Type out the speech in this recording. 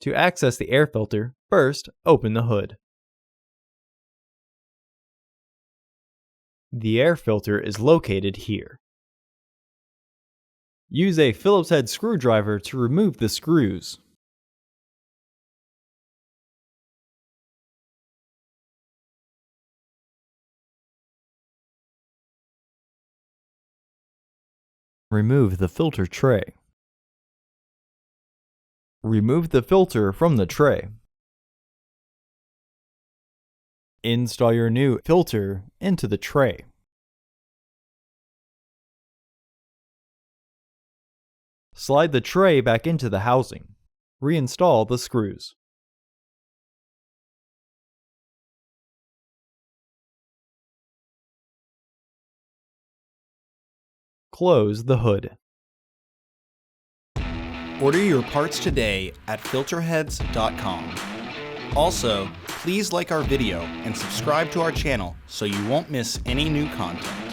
To access the air filter, first open the hood. The air filter is located here. Use a Phillips head screwdriver to remove the screws. Remove the filter tray. Remove the filter from the tray. Install your new filter into the tray. Slide the tray back into the housing. Reinstall the screws. Close the hood. Order your parts today at filterheads.com. Also, please like our video and subscribe to our channel so you won't miss any new content.